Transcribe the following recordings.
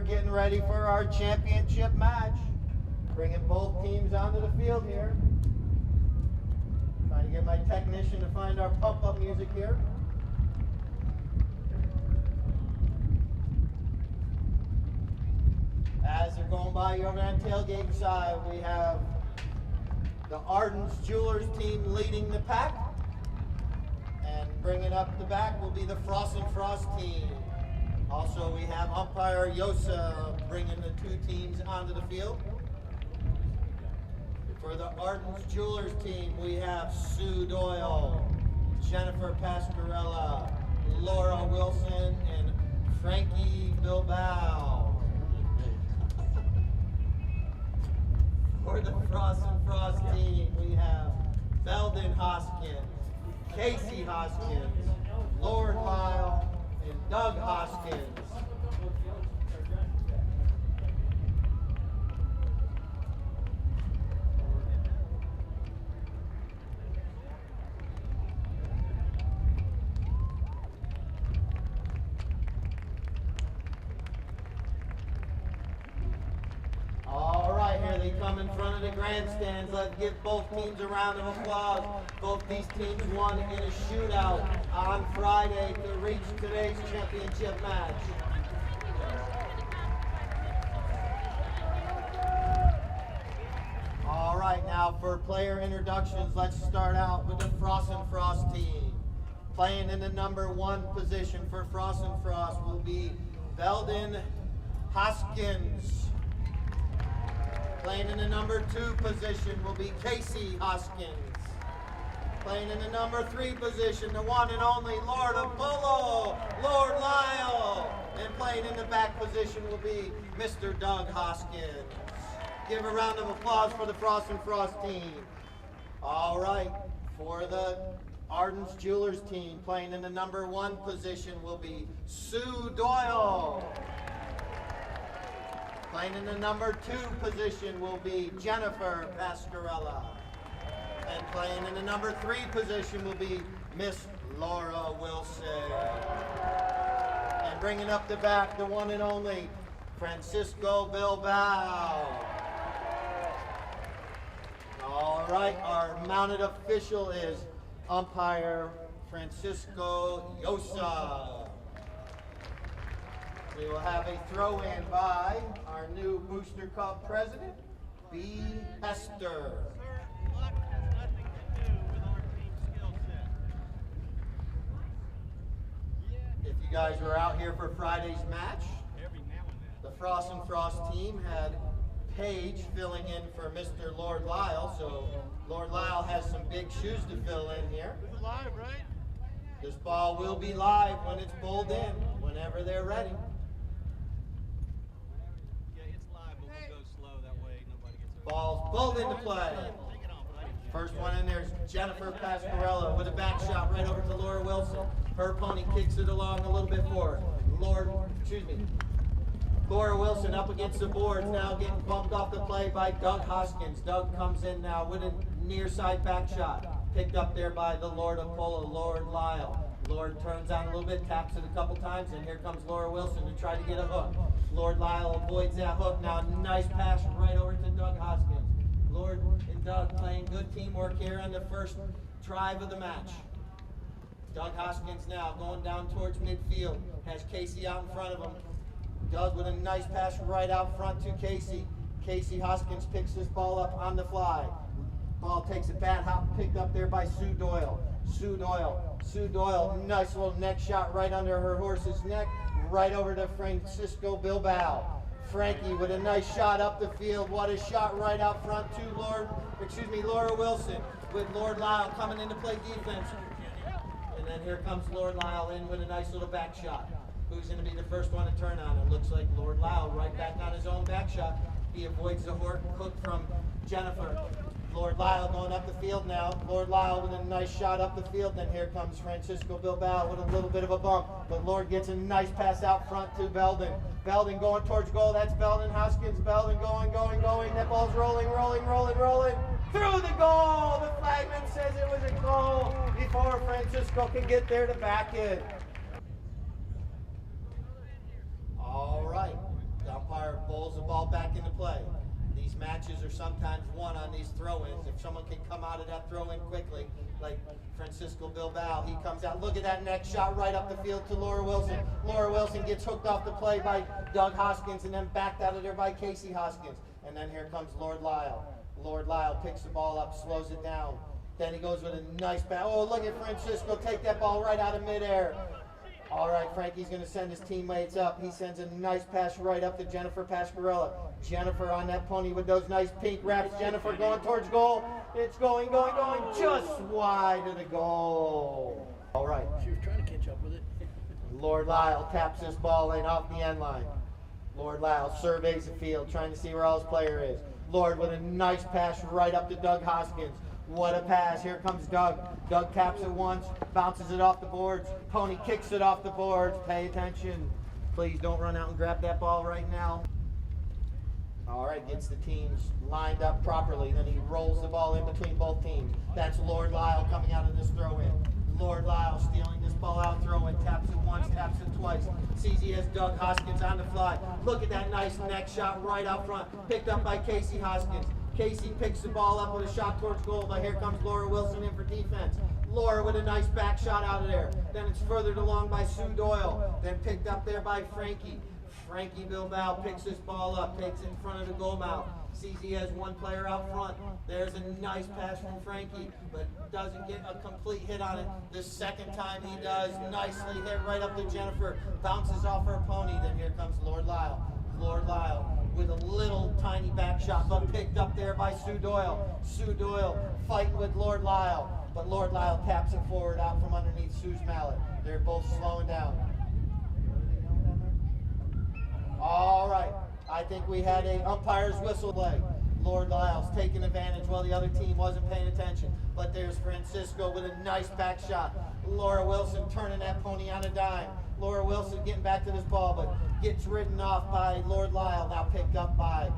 we're getting ready for our championship match. Bringing both teams onto the field here. Trying to get my technician to find our pump-up music here. As they're going by you over there on the tailgate side, we have the Arden's Jewelers team leading the pack. And bringing up the back will be the Frost and Frost team. Also, we have umpire Yosa bringing the two teams onto the field. For the Arden's Jewelers team, we have Sue Doyle, Jennifer Pascarella, Laura Wilson, and Frankie Bilbao. For the Frost and Frost team, we have Belden Hoskins, Casey Hoskins, Lord Lyle, and Doug Hoskins. They come in front of the grandstands. Let's give both teams a round of applause. Both these teams won in a shootout on Friday to reach today's championship match. All right, now for player introductions, let's start out with the Frost and Frost team. Playing in the number 1 position for Frost and Frost will be Belden Hoskins. Playing in the number 2 position will be Casey Hoskins. Playing in the number 3 position, the one and only Lord of Polo, Lord Lyle. And playing in the back position will be Mr. Doug Hoskins. Give a round of applause for the Frost and Frost team. All right, for the Arden's Jewelers team, playing in the number 1 position will be Sue Doyle. Playing in the number 2 position will be Jennifer Pascarella. And playing in the number 3 position will be Miss Laura Wilson. And bringing up the back, the one and only Francisco Bilbao. All right, our mounted official is umpire Francisco Yosa. We will have a throw-in by our new Booster Cup president, B. Hester. Sir, luck has nothing to do with our team skill set. If you guys were out here for Friday's match, the Frost and Frost team had Paige filling in for Mr. Lord Lyle, so Lord Lyle has some big shoes to fill in here. It's live, right? This ball will be live when it's bowled in, whenever they're ready. Ball's bowled into play. First one in there is Jennifer Pascarella with a back shot right over to Laura Wilson. Her pony kicks it along a little bit forward. Laura Wilson up against the boards, now getting bumped off the play by Doug Hoskins. Doug comes in now with a near side back shot. Picked up there by the Lord of Polo, Lord Lyle. Lord turns on a little bit, taps it a couple times, and here comes Laura Wilson to try to get a hook. Lord Lyle avoids that hook. Now nice pass right over to Doug Hoskins. Lord and Doug playing good teamwork here on the first drive of the match. Doug Hoskins now going down towards midfield. Has Casey out in front of him. Doug with a nice pass right out front to Casey. Casey Hoskins picks this ball up on the fly. Ball takes a bad hop, picked up there by Sue Doyle. Sue Doyle, nice little neck shot right under her horse's neck, right over to Francisco Bilbao. Frankie with a nice shot up the field. What a shot right out front to Laura Wilson, with Lord Lyle coming in to play defense. And then here comes Lord Lyle in with a nice little back shot. Who's going to be the first one to turn on it? Looks like Lord Lyle right back on his own back shot. He avoids the hook from Jennifer. Lord Lyle going up the field now. Lord Lyle with a nice shot up the field. Then here comes Francisco Bilbao with a little bit of a bump. But Lord gets a nice pass out front to Belden. Belden going towards goal. That's Belden Hoskins. Belden going. That ball's rolling. Through the goal. The flagman says it was a goal before Francisco can get there to back it. All right. The bowls the ball back into play. These matches are sometimes won on these throw-ins. If someone can come out of that throw-in quickly, like Francisco Bilbao, he comes out. Look at that next shot right up the field to Laura Wilson. Laura Wilson gets hooked off the play by Doug Hoskins and then backed out of there by Casey Hoskins. And then here comes Lord Lyle. Lord Lyle picks the ball up, slows it down. Then he goes with a nice pass. Oh, look at Francisco take that ball right out of midair. All right, Frankie's going to send his teammates up. He sends a nice pass right up to Jennifer Pasquarella. Jennifer on that pony with those nice pink wraps. Jennifer going towards goal. It's going, just wide of the goal. All right. She was trying to catch up with it. Lord Lyle taps this ball in off the end line. Lord Lyle surveys the field, trying to see where all his player is. Lord with a nice pass right up to Doug Hoskins. What a pass. Here comes Doug. Doug taps it once, bounces it off the boards. Pony kicks it off the boards. Pay attention. Please don't run out and grab that ball right now. All right, gets the teams lined up properly. Then he rolls the ball in between both teams. That's Lord Lyle coming out of this throw-in. Lord Lyle stealing this ball out, throw-in. Taps it once, taps it twice. Sees he has Doug Hoskins on the fly. Look at that nice neck shot right out front. Picked up by Casey Hoskins. Casey picks the ball up with a shot towards goal, but here comes Laura Wilson in for defense. Laura with a nice back shot out of there. Then it's furthered along by Sue Doyle. Then picked up there by Frankie. Frankie Bilbao picks this ball up, takes it in front of the goal mouth. Sees he has one player out front. There's a nice pass from Frankie, but doesn't get a complete hit on it. The second time he does, nicely hit right up to Jennifer. Bounces off her pony. Then here comes Lord Lyle. Lord Lyle with a little tiny back shot, but picked up there by Sue Doyle. Sue Doyle fighting with Lord Lyle, but Lord Lyle taps it forward out from underneath Sue's mallet. They're both slowing down. All right, I think we had a umpire's whistle play. Lord Lyle's taking advantage while the other team wasn't paying attention. But there's Francisco with a nice back shot. Laura Wilson turning that pony on a dime. Laura Wilson getting back to this ball, but gets ridden off by Lord Lyle, now picked up by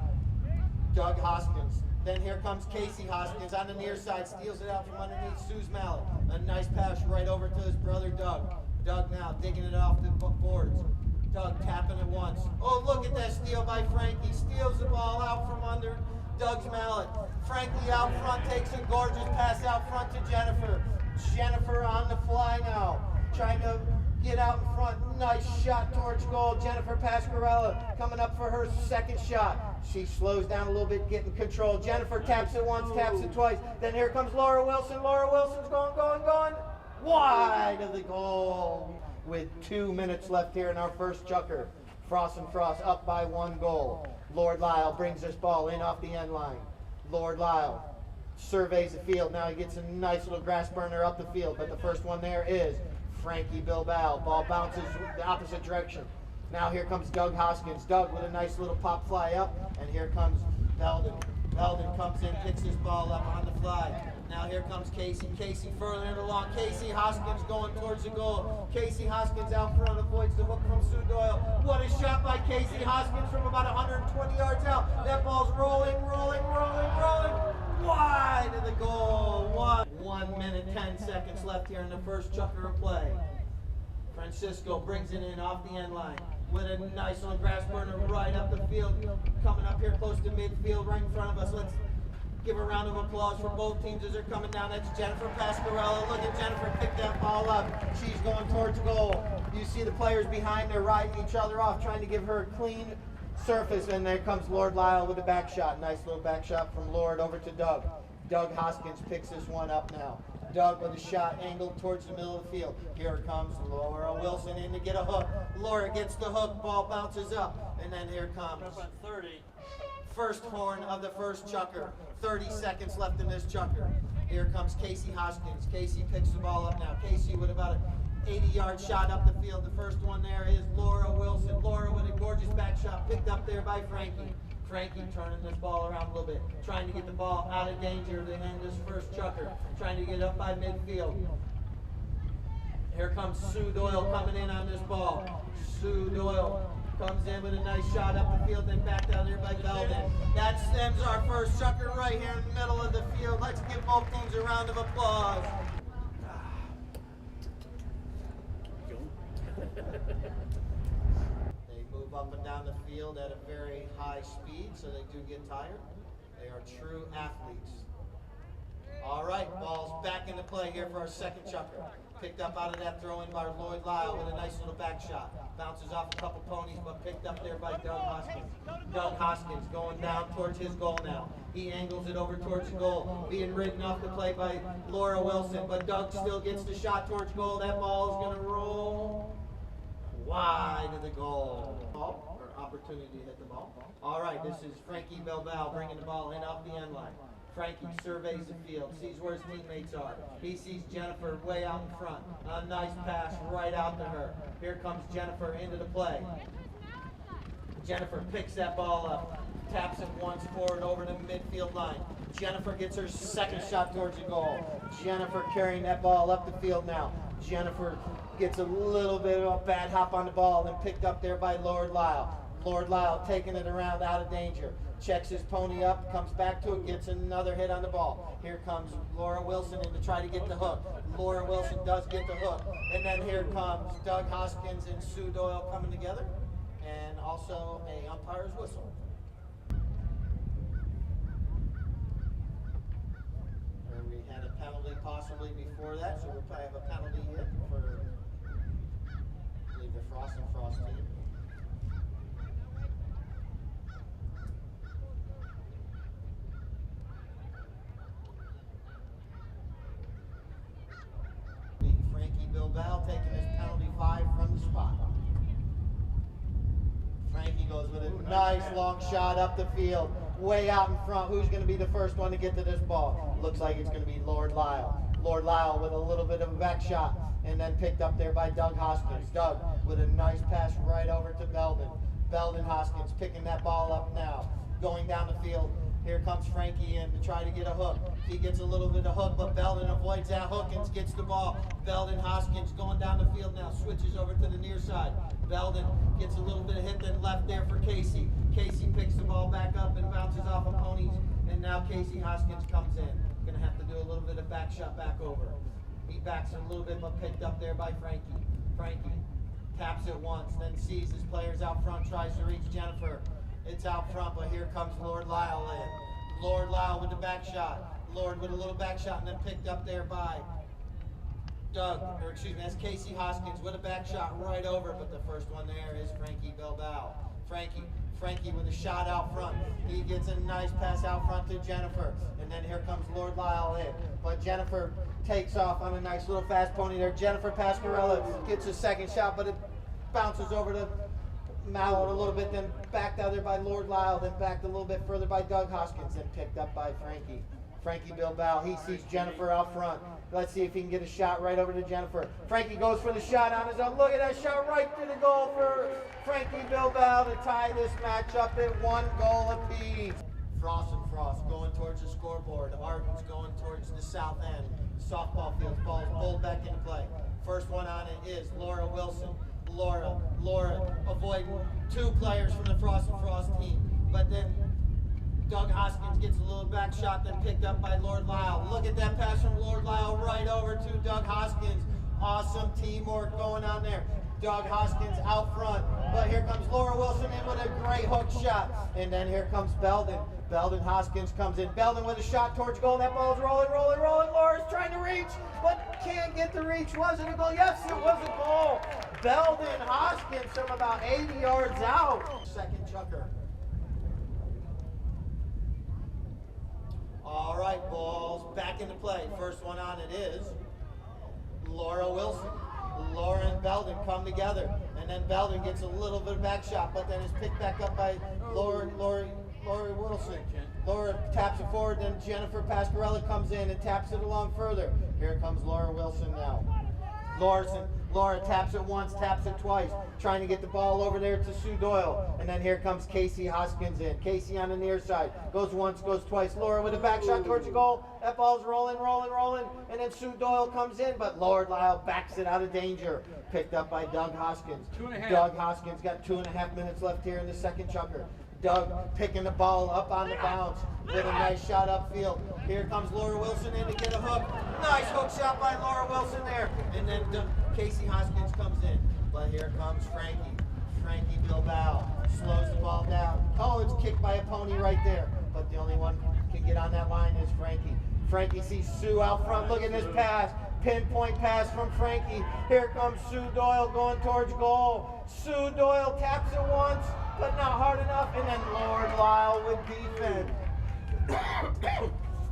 Doug Hoskins. Then here comes Casey Hoskins on the near side, steals it out from underneath Sue's mallet. A nice pass right over to his brother Doug. Doug now digging it off the boards. Doug tapping it once. Oh, look at that steal by Frankie. Steals the ball out from under Doug's mallet. Frankie out front takes a gorgeous pass out front to Jennifer. Jennifer on the fly now, trying to get out in front. Nice shot towards goal. Jennifer Pasquarella coming up for her second shot. She slows down a little bit, getting control. Jennifer taps it once, taps it twice. Then here comes Laura Wilson. Laura Wilson's going. Wide of the goal. With 2 minutes left here in our first chukker. Frost and Frost up by 1 goal. Lord Lyle brings this ball in off the end line. Lord Lyle surveys the field. Now he gets a nice little grass burner up the field, but the first one there is Frankie Bilbao. Ball bounces the opposite direction. Now here comes Doug Hoskins. Doug with a nice little pop fly up, and here comes Belden. Belden comes in, picks his ball up on the fly. Now here comes Casey. Casey further it along. Casey Hoskins going towards the goal. Casey Hoskins out front, avoids the hook from Sue Doyle. What a shot by Casey Hoskins from about 120 yards out. That ball's rolling. Wide of the goal. 1 minute, 10 seconds left here in the first chukker of play. Francisco brings it in off the end line with a nice little grass burner right up the field. Coming up here close to midfield right in front of us. Let's give a round of applause for both teams as they're coming down. That's Jennifer Pasquarella. Look at Jennifer pick that ball up. She's going towards goal. You see the players behind her riding each other off, trying to give her a clean surface. And there comes Lord Lyle with a back shot. Nice little back shot from Lord over to Doug. Doug Hoskins picks this one up now. Doug with a shot angled towards the middle of the field. Here comes Laura Wilson in to get a hook. Laura gets the hook, ball bounces up. And then here comes 30. first horn of the first chukker. 30 seconds left in this chukker. Here comes Casey Hoskins. Casey picks the ball up now. Casey with about an 80-yard shot up the field. The first one there is Laura Wilson. Laura with a gorgeous back shot picked up there by Frankie. Frankie turning this ball around a little bit, trying to get the ball out of danger to end this first chukker, trying to get up by midfield. Here comes Sue Doyle coming in on this ball. Sue Doyle comes in with a nice shot up the field, then back down there by Belden. That ends our first chukker right here in the middle of the field. Let's give both teams a round of applause. They move move up and down the field at a very high speed, so they do get tired. They are true athletes. All right, ball's back into play here for our second chucker. Picked up out of that throw-in by Lloyd Lyle with a nice little back shot. Bounces off a couple ponies, but picked up there by Doug Hoskins. Doug Hoskins going down towards his goal now. He angles it over towards the goal. Being ridden off the play by Laura Wilson, but Doug still gets the shot towards goal. That ball is going to roll wide of the goal. Ball, or opportunity to hit the ball. All right, this is Frankie Bilbao bringing the ball in off the end line. Frankie surveys the field, sees where his teammates are. He sees Jennifer way out in front. A nice pass right out to her. Here comes Jennifer into the play. Jennifer picks that ball up, taps it once forward over the midfield line. Jennifer gets her second shot towards the goal. Jennifer carrying that ball up the field now. Jennifer gets a little bit of a bad hop on the ball and picked up there by Lord Lyle. Lord Lyle taking it around out of danger. Checks his pony up, comes back to it, gets another hit on the ball. Here comes Laura Wilson in to try to get the hook. Laura Wilson does get the hook. And then here comes Doug Hoskins and Sue Doyle coming together. And also a umpire's whistle. And we had a penalty possibly before that, so we'll probably have a penalty hit for, I believe, the Frost and Frost team. Frankie Bilbao taking his penalty 5 from the spot. Frankie goes with a nice long shot up the field, way out in front. Who's going to be the first one to get to this ball? Looks like it's going to be Lord Lyle. Lord Lyle with a little bit of a back shot, and then picked up there by Doug Hoskins. Doug with a nice pass right over to Belden. Belden Hoskins picking that ball up now, going down the field. Here comes Frankie in to try to get a hook. He gets a little bit of hook, but Belden avoids that hook and gets the ball. Belden Hoskins going down the field now, switches over to the near side. Belden gets a little bit of hit then left there for Casey. Casey picks the ball back up and bounces off of ponies, and now Casey Hoskins comes in. Gonna have to do a little bit of back shot back over. He backs it a little bit, but picked up there by Frankie. Frankie taps it once, then sees his players out front, tries to reach Jennifer. It's out front, but here comes Lord Lyle in. Lord Lyle with the back shot. Lord with a little back shot, and then picked up there by that's Casey Hoskins with a back shot right over, but the first one there is Frankie Bilbao. Frankie with a shot out front. He gets a nice pass out front to Jennifer, and then here comes Lord Lyle in. But Jennifer takes off on a nice little fast pony there. Jennifer Pascarella gets a second shot, but it bounces over to Mallow a little bit, then backed out there by Lord Lyle, then backed a little bit further by Doug Hoskins, then picked up by Frankie. Frankie Bilbao, he sees Jennifer out front. Let's see if he can get a shot right over to Jennifer. Frankie goes for the shot on his own. Look at that shot right to the goal for Frankie Bilbao to tie this match up at 1 goal apiece. Frost and Frost going towards the scoreboard. Arden's going towards the south end. Softball field, ball's pulled back into play. First one on it is Laura Wilson. Laura avoiding 2 players from the Frost and Frost team. But then Doug Hoskins gets a little back shot, then picked up by Lord Lyle. Look at that pass from Lord Lyle right over to Doug Hoskins. Awesome teamwork going on there. Doug Hoskins out front, but here comes Laura Wilson in with a great hook shot. And then here comes Belden. Belden Hoskins comes in. Belden with a shot towards goal. That ball's rolling. Laura's trying to reach, but can't get the reach. Was it a goal? Yes, it was a goal. Belden Hoskins from about 80 yards out. Second chucker. All right, balls back into play. First one on it is Laura Wilson. Laura and Belden come together, and then Belden gets a little bit of back shot, but then is picked back up by Laura Wilson. Laura taps it forward, then Jennifer Pascarella comes in and taps it along further. Here comes Laura Wilson now. Laura taps it once, taps it twice, trying to get the ball over there to Sue Doyle. And then here comes Casey Hoskins in. Casey on the near side. Goes once, goes twice. Laura with a back shot towards the goal. That ball's rolling. And then Sue Doyle comes in, but Lord Lyle backs it out of danger. Picked up by Doug Hoskins. 2.5. Doug Hoskins got 2.5 minutes left here in the second chucker. Doug picking the ball up on the bounce with a nice shot upfield. Here comes Laura Wilson in to get a hook. Nice hook shot by Laura Wilson there. And then Casey Hoskins comes in. But here comes Frankie. Frankie Bilbao slows the ball down. Oh, it's kicked by a pony right there. But the only one who can get on that line is Frankie. Frankie sees Sue out front. Look at this pass. Pinpoint pass from Frankie. Here comes Sue Doyle going towards goal. Sue Doyle taps it once, but not hard enough. And then Lord Lyle with defense.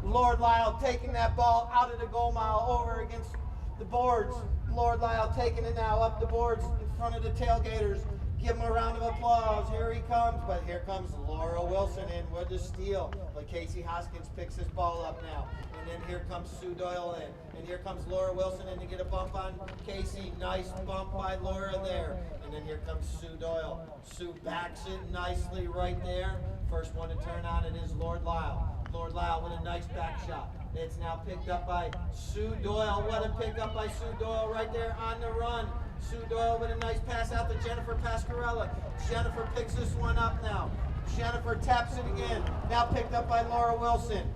Lord Lyle taking that ball out of the goal mile over against the boards. Lord Lyle taking it now up the boards in front of the tailgaters. Give him a round of applause. Here he comes. But here comes Laura Wilson in with the steal. But Casey Hoskins picks this ball up now. And then here comes Sue Doyle in. And here comes Laura Wilson in to get a bump on Casey. Nice bump by Laura there. And then here comes Sue Doyle. Sue backs it nicely right there. First one to turn on it is Lord Lyle. Lord Lyle with a nice back shot. It's now picked up by Sue Doyle. What a pickup by Sue Doyle right there on the run. Sue Doyle with a nice pass out to Jennifer Pascarella. Jennifer picks this one up now. Jennifer taps it again. Now picked up by Laura Wilson.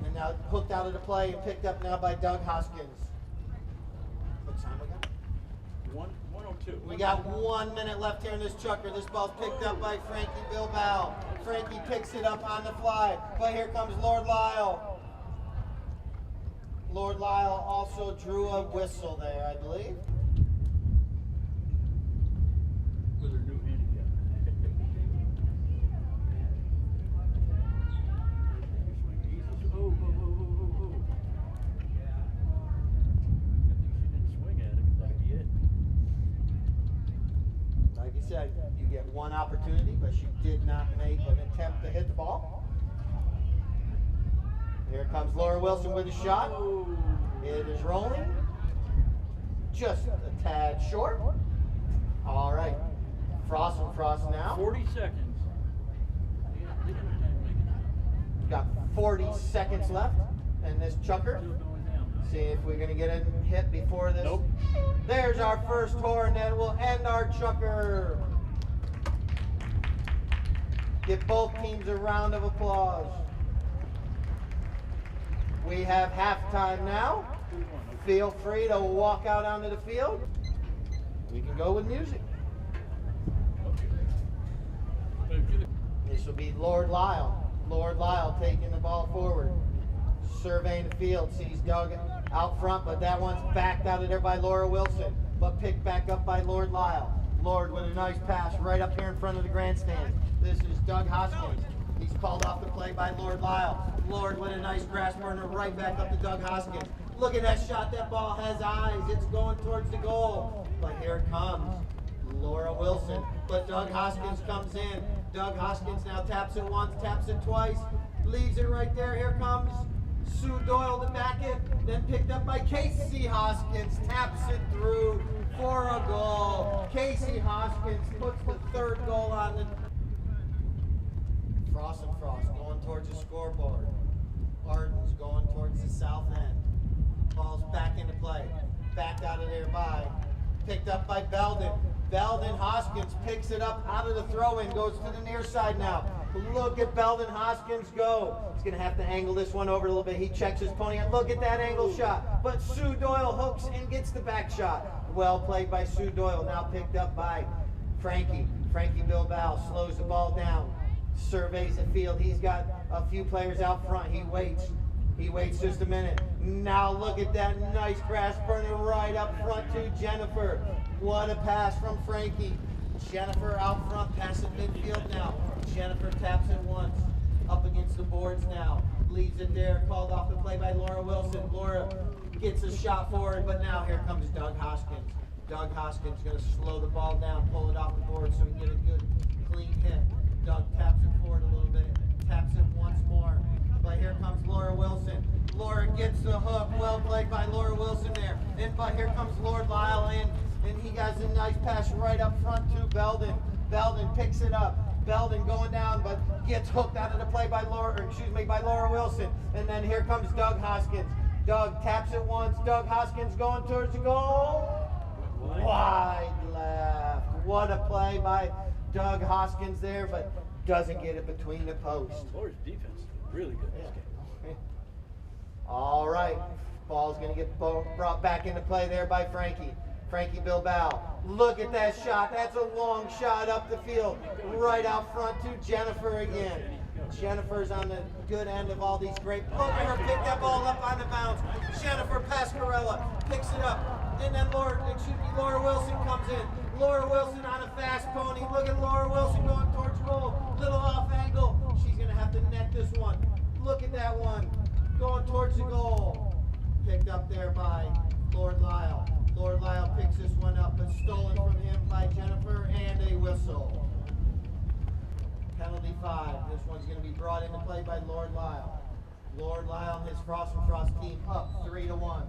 And now hooked out of the play and picked up now by Doug Hoskins. What time we got? 1:02. We got 1 minute left here in this chucker. This ball's picked up by Frankie Bilbao. Frankie picks it up on the fly. But here comes Lord Lyle. Lord Lyle also drew a whistle there, I believe. With her new handicap. Oh. Good thing she didn't swing at it, 'cause that'd be it. Like you said, you get one opportunity, but she did not make an attempt to hit the ball. Here comes Laura Wilson with a shot. It is rolling. Just a tad short. All right. Frost and Frost now. 40 seconds. They got time to make it. We've got 40 seconds left in this chucker. Still going down. See if we're going to get it hit before this. Nope. There's our first tour, and then we'll end our chucker. Give both teams a round of applause. We have halftime now. 2-1. Feel free to walk out onto the field. We can go with music. This will be Lord Lyle. Lord Lyle taking the ball forward. Surveying the field, sees Doug out front, but that one's backed out of there by Laura Wilson, but picked back up by Lord Lyle. Lord with a nice pass right up here in front of the grandstand. This is Doug Hoskins. He's called off the play by Lord Lyle. Lord with a nice grass burner right back up to Doug Hoskins. Look at that shot. That ball has eyes. It's going towards the goal. But here it comes. Laura Wilson. But Doug Hoskins comes in. Doug Hoskins now taps it once, taps it twice. Leaves it right there. Here comes Sue Doyle to back it. Then picked up by Casey Hoskins. Taps it through for a goal. Casey Hoskins puts the third goal on the... Frost and Frost going towards the scoreboard. Arden's going towards the south end. Ball's back into play. Backed out of there by, picked up by Belden. Belden Hoskins picks it up out of the throw-in, goes to the near side now. Look at Belden Hoskins go. He's going to have to angle this one over a little bit. He checks his pony, and look at that angle shot. But Sue Doyle hooks and gets the back shot. Well played by Sue Doyle, now picked up by Frankie. Frankie Bilbao slows the ball down. Surveys the field. He's got a few players out front. He waits. He waits just a minute. Now look at that nice grass burner right up front to Jennifer. What a pass from Frankie. Jennifer out front, passing midfield now. Jennifer taps it once. Up against the boards now. Leaves it there. Called off the play by Laura Wilson. Laura gets a shot forward, but now here comes Doug Hoskins. Doug Hoskins going to slow the ball down, pull it off the board so we get a good, clean hit. Doug taps it forward a little bit, taps it once more. But here comes Laura Wilson. Laura gets the hook. Well played by Laura Wilson there. And but here comes Lord Lyle in, and he got a nice pass right up front to Belden. Belden picks it up. Belden going down, but gets hooked out of the play by by Laura Wilson. And then here comes Doug Hoskins. Doug taps it once. Doug Hoskins going towards the goal. Wide left. What a play by Doug Hoskins there, but doesn't get it between the posts. Laura's defense is really good this game. All right. Ball's going to get brought back into play there by Frankie. Frankie Bilbao Look at that shot. That's a long shot up the field. Right out front to Jennifer again. Jennifer's on the good end of all these great. Look at her pick that ball up on the bounce. Jennifer Pascarella picks it up. And then Laura Wilson comes in. Laura Wilson on a fast pony. Look at Laura Wilson going towards goal. Little off angle. She's going to have to net this one. Look at that one. Going towards the goal. Picked up there by Lord Lyle. Lord Lyle picks this one up, but stolen from him by Jennifer, and a whistle. Penalty 5. This one's going to be brought into play by Lord Lyle. Lord Lyle and his Frost and Frost team up 3-1.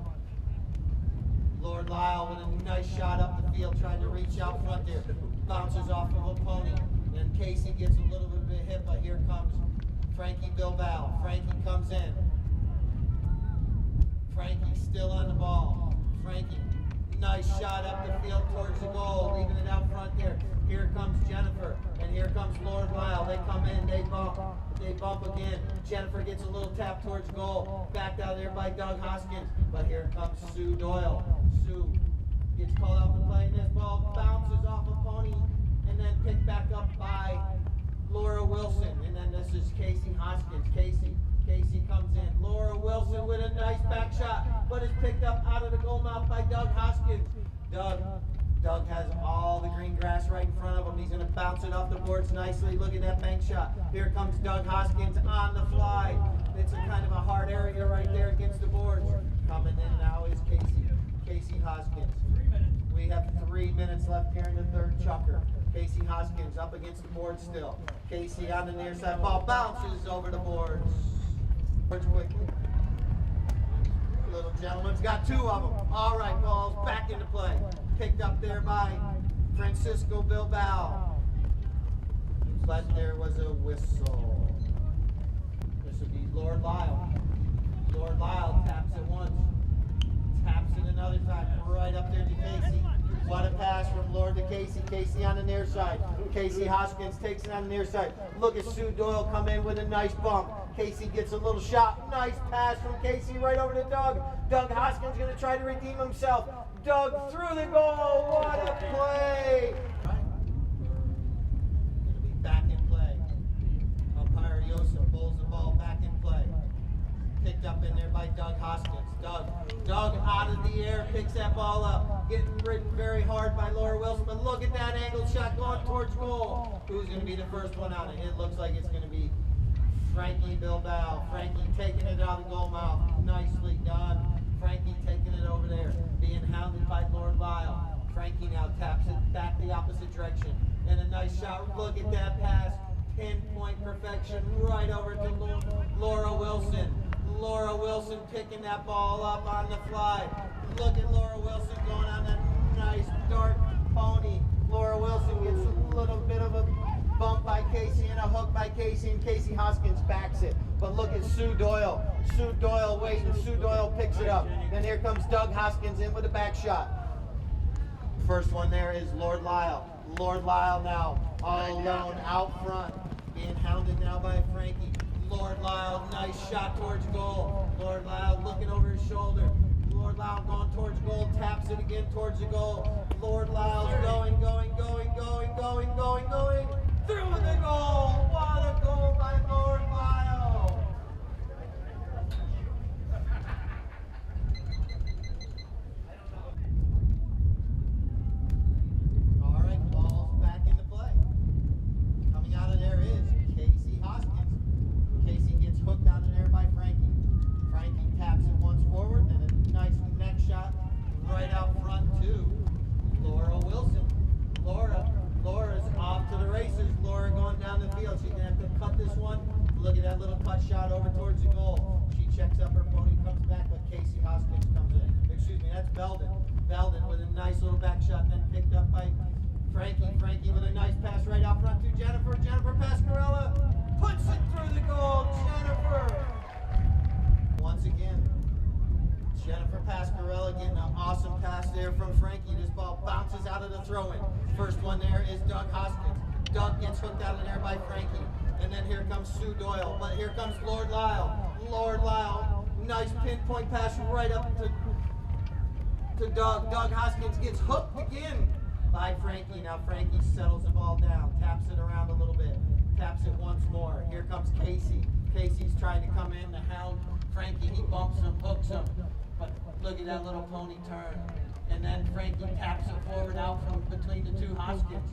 Lord Lyle with a nice shot up the field, trying to reach out front there. Bounces off of a pony. And Casey gets a little bit hit, but here comes Frankie Bilbao. Frankie comes in. Frankie still on the ball. Frankie, nice shot up the field towards the goal, leaving it out front there. Here comes Jennifer, and here comes Lord Lyle. They come in, they bump again. Jennifer gets a little tap towards goal, backed out there by Doug Hoskins. But here comes Sue Doyle. Sue gets called out to play, and this ball bounces off a pony, and then picked back up by Laura Wilson. And then this is Casey Hoskins. Casey comes in. Laura Wilson with a nice back shot, but is picked up out of the goal mouth by Doug Hoskins. Doug has all the green grass right in front of him. He's going to bounce it off the boards nicely. Look at that bank shot. Here comes Doug Hoskins on the fly. It's a kind of a hard area right there against the boards. Coming in now is Casey Hoskins. 3 minutes. We have 3 minutes left here in the third chukker. Casey Hoskins up against the board still. Casey on the near side. Ball bounces over the boards. Quickly. Little gentleman's got 2 of them. All right, balls back into play. Picked up there by Francisco Bilbao. But there was a whistle. This would be Lord Lyle. Lord Lyle taps it once. Taps it another time. Right up there to Casey. What a pass from Lord to Casey. Casey on the near side. Casey Hoskins takes it on the near side. Look at Sue Doyle come in with a nice bump. Casey gets a little shot. Nice pass from Casey right over to Doug. Doug Hoskins going to try to redeem himself. Doug through the goal. What a play. Going to be back in play. Umpire Yosa pulls the ball back in play. Picked up in there by Doug Hoskins. Doug out of the air, picks that ball up. Getting ridden very hard by Laura Wilson, but look at that angled shot going towards goal. Who's going to be the first one out? It looks like it's going to be Frankie Bilbao. Frankie taking it out of the goal mouth. Nicely done. Frankie taking it over there. Being hounded by Lord Lyle. Frankie now taps it back the opposite direction. And a nice shot. Look at that pass. Pinpoint perfection right over to Laura Wilson. Laura Wilson picking that ball up on the fly. Look at Laura Wilson going on that nice dark pony. Laura Wilson gets a little bit of a bump by Casey and a hook by Casey, and Casey Hoskins backs it. But look at Sue Doyle. Sue Doyle waiting. Sue Doyle picks it up. Then here comes Doug Hoskins in with a back shot. First one there is Lord Lyle. Lord Lyle now all alone out front. Being hounded now by Frankie. Lord Lyle, nice shot towards goal. Lord Lyle looking over his shoulder. Lord Lyle going towards goal, taps it again towards the goal. Lord Lyle's going. Through the goal. What a goal by Lord Lyle. All right, ball's back into play. Coming out of there is Casey Hoskins. Casey gets hooked out of there by Frankie. Frankie taps it once forward, then a nice neck shot right out front to Laura Wilson. Laura's off to the races. Laura going down the field. She's going to have to cut this one. Look at that little cut shot over towards the goal. She checks up her pony, comes back, but Casey Hoskins comes in. Excuse me, that's Belden. Belden with a nice little back shot, then picked up by Frankie. Frankie with a nice pass right out front to Jennifer. Jennifer Pascarella puts it through the goal. Jennifer. Once again, Jennifer Pascarella getting an awesome pass there from Frankie. This ball bounces out of the throw-in. First one there is Doug Hoskins. Doug gets hooked out of there by Frankie. And then here comes Sue Doyle. But here comes Lord Lyle. Lord Lyle, nice pinpoint pass right up to Doug. Doug Hoskins gets hooked again by Frankie. Now Frankie settles the ball down, taps it around a little bit, taps it once more. Here comes Casey. Casey's trying to come in to hound Frankie. He bumps him, hooks him, but look at that little pony turn. And then Frankie taps it forward out from between the two Hoskins.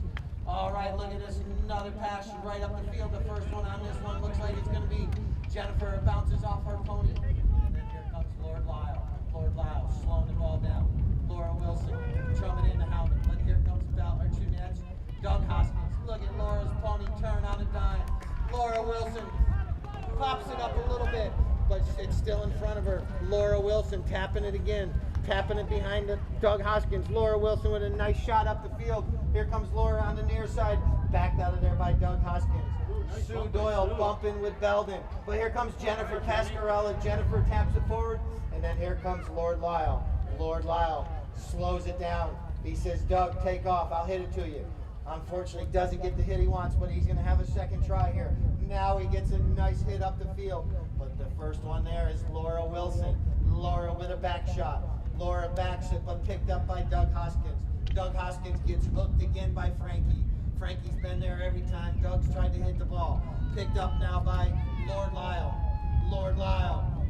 All right, look at this, another pass right up the field. The first one on this one looks like it's going to be Jennifer. It bounces off her pony. And then here comes Lord Lyle. Lord Lyle slowing the ball down. Laura Wilson drumming in the hound. But here comes that's Doug Hoskins. Look at Laura's pony turn on a dime. Laura Wilson pops it up a little bit, but it's still in front of her. Laura Wilson tapping it again. Tapping it behind Doug Hoskins. Laura Wilson with a nice shot up the field. Here comes Laura on the near side. Backed out of there by Doug Hoskins. Sue Doyle bumping with Belden. But here comes Jennifer Pascarella. Jennifer taps it forward. And then here comes Lord Lyle. Lord Lyle slows it down. He says, Doug, take off. I'll hit it to you. Unfortunately, doesn't get the hit he wants, but he's going to have a second try here. Now he gets a nice hit up the field. But the first one there is Laura Wilson. Laura with a back shot. Laura backs it, but picked up by Doug Hoskins. Doug Hoskins gets hooked again by Frankie. Frankie's been there every time Doug's tried to hit the ball. Picked up now by Lord Lyle. Lord Lyle.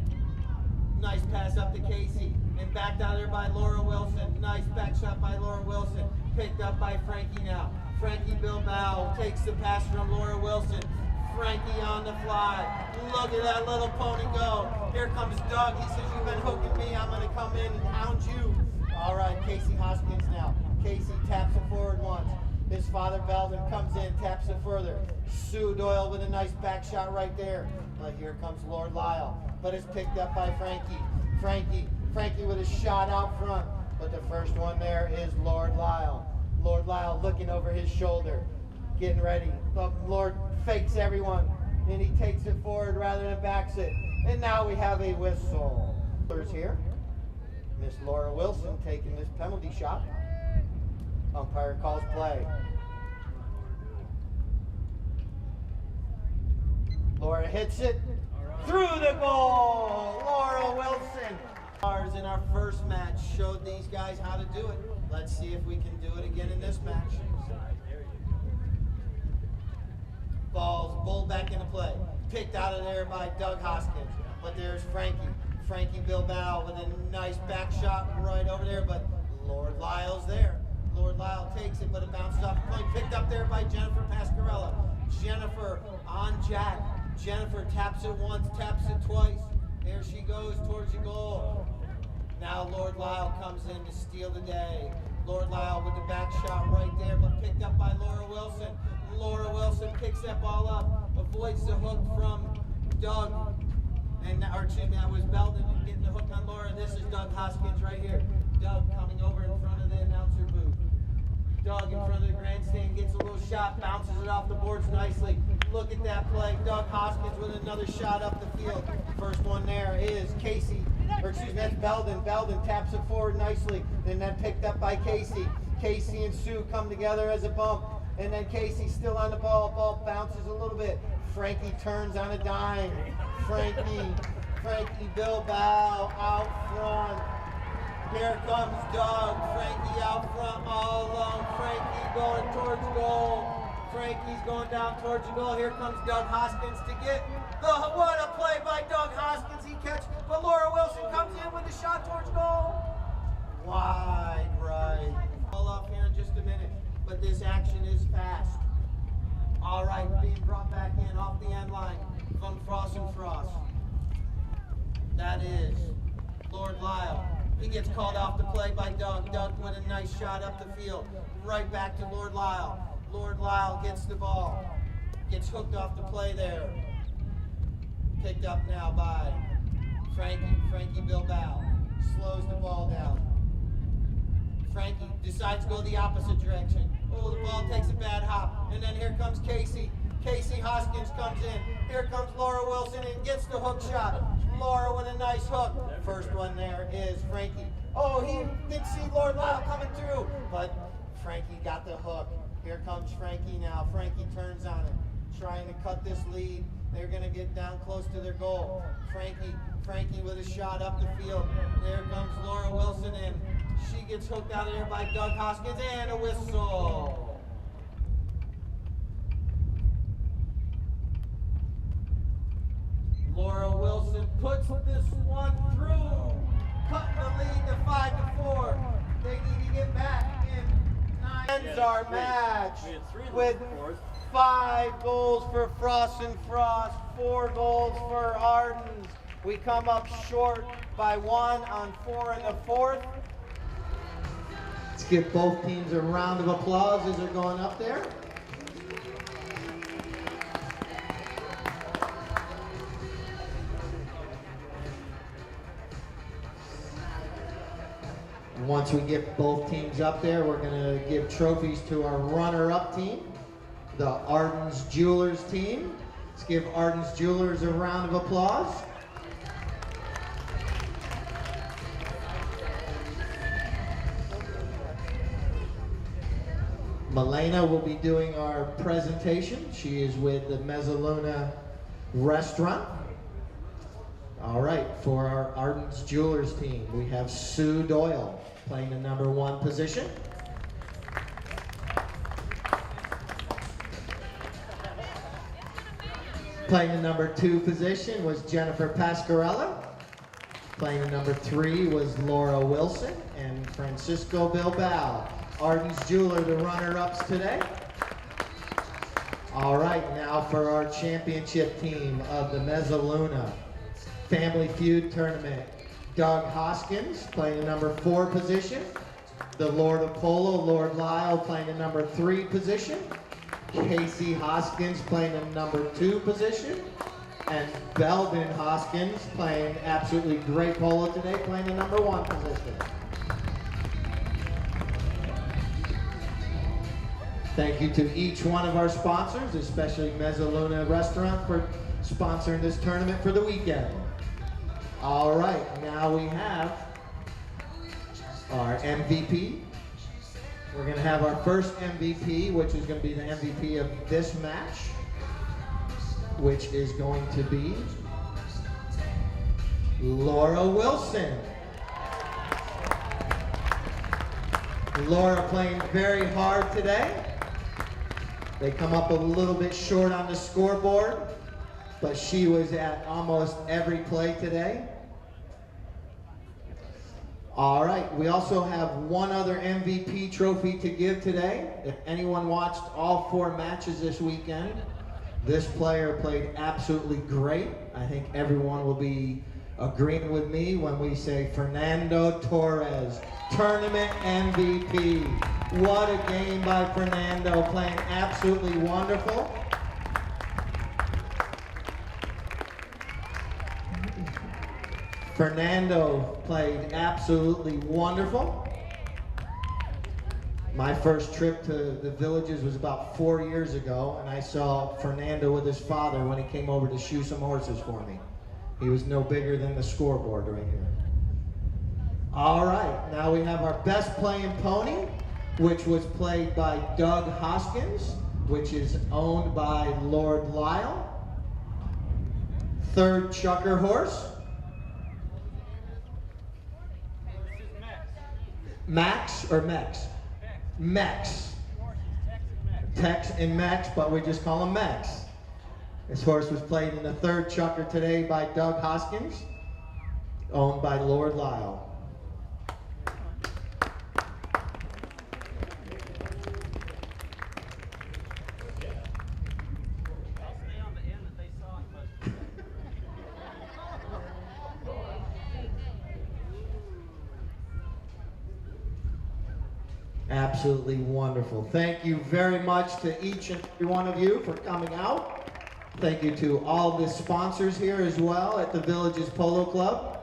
Nice pass up to Casey. And backed out there by Laura Wilson. Nice back shot by Laura Wilson. Picked up by Frankie now. Frankie Bilbao takes the pass from Laura Wilson. Frankie on the fly. Look at that little pony go. Here comes Doug. He says, you've been hooking me. I'm going to come in and hound you. All right, Casey Hoskins now. Casey taps it forward once. His father Belden comes in, taps it further. Sue Doyle with a nice back shot right there. But here comes Lord Lyle. But it's picked up by Frankie. Frankie with a shot out front. But the first one there is Lord Lyle. Lord Lyle looking over his shoulder, getting ready. The Lord fakes everyone, and he takes it forward rather than backs it. And now we have a whistle. Here, Miss Laura Wilson taking this penalty shot. Umpire calls play. Laura hits it through the goal. Laura Wilson. Ours in our first match showed these guys how to do it. Let's see if we can do it again in this match. Balls bowled back into play. Picked out of there by Doug Hoskins. But there's Frankie. Frankie Bilbao with a nice back shot right over there. But Lord Lyle's there. Lord Lyle takes it, but it bounces off the play. Picked up there by Jennifer Pascarella. Jennifer on Jack. Jennifer taps it once, taps it twice. There she goes towards the goal. Now Lord Lyle comes in to steal the day. Lord Lyle with the back shot right there, but picked up by Laura Wilson. Laura Wilson picks that ball up, avoids the hook from Doug. That was Belden getting the hook on Laura. This is Doug Hoskins right here. Doug coming over in front of the announcer booth. Doug in front of the grandstand gets a little shot, bounces it off the boards nicely. Look at that play. Doug Hoskins with another shot up the field. First one there is that's Belden. Belden taps it forward nicely, and then picked up by Casey. Casey and Sue come together as a bump, and then Casey still on the ball. Ball bounces a little bit. Frankie turns on a dime. Frankie Bilbao out front. Here comes Doug. Frankie out front all alone. Frankie going towards goal. Frankie's going down towards the goal. Here comes Doug Hoskins to get what a play by Doug Hoskins. He catches, but Laura Wilson comes in with the shot towards goal. Wide right. All up here in just a minute, but this action is fast. All right, being brought back in off the end line from Frost and Frost. That is Lord Lyle. He gets called off the play by Doug. Doug with a nice shot up the field. Right back to Lord Lyle. Lord Lyle gets the ball. Gets hooked off the play there. Picked up now by Frankie Bilbao. Slows the ball down. Frankie decides to go the opposite direction. Oh, the ball takes a bad hop. And then here comes Casey. Casey Hoskins comes in. Here comes Laura Wilson and gets the hook shot. Laura with a nice hook. First one there is Frankie. Oh, he didn't see Lord Lyle coming through, but Frankie got the hook. Here comes Frankie now. Frankie turns on him, trying to cut this lead. They're going to get down close to their goal. Frankie with a shot up the field. There comes Laura Wilson in. She gets hooked out of there by Doug Hoskins, and a whistle. Laura Wilson puts this one through, cutting the lead to 5-4. They need to get back in 9. Ends our match with 5 goals for Frost and Frost, 4 goals for Ardens. We come up short by 1 on 4 in the 4th. Let's give both teams a round of applause as they're going up there. Once we get both teams up there, we're going to give trophies to our runner-up team, the Ardens Jewelers team. Let's give Ardens Jewelers a round of applause. Milena will be doing our presentation. She is with the Mezza restaurant. All right, for our Ardens Jewelers team, we have Sue Doyle playing the number 1 position. Playing the number 2 position was Jennifer Pascarella. Playing the number 3 was Laura Wilson and Francisco Bilbao. Ardens Jeweler, the runner-ups today. All right, now for our championship team of the Mezza Family Feud Tournament. Doug Hoskins playing the number 4 position. The Lord of Polo, Lord Lyle, playing the number 3 position. Casey Hoskins playing the number 2 position. And Belvin Hoskins playing absolutely great polo today, playing the number 1 position. Thank you to each one of our sponsors, especially Mezza Restaurant for sponsoring this tournament for the weekend. All right, now we have our MVP. We're going to have our first MVP, which is going to be the MVP of this match, which is going to be Laura Wilson. Laura playing very hard today. They come up a little bit short on the scoreboard, but she was at almost every play today. All right, we also have one other MVP trophy to give today. If anyone watched all 4 matches this weekend, this player played absolutely great. I think everyone will be agreeing with me when we say Fernando Torres, tournament MVP. What a game by Fernando, playing absolutely wonderful. Fernando played absolutely wonderful. My first trip to the Villages was about 4 years ago, and I saw Fernando with his father when he came over to shoe some horses for me. He was no bigger than the scoreboard right here. All right, now we have our best playing pony, which was played by Doug Hoskins, which is owned by Lord Lyle. Third chucker horse, Max or Mex? Mex. Tex and Max, but we just call him Max. This horse was played in the third chucker today by Doug Hoskins, owned by Lord Lyle. Absolutely wonderful. Thank you very much to each and every one of you for coming out. Thank you to all the sponsors here as well at the Villages Polo Club.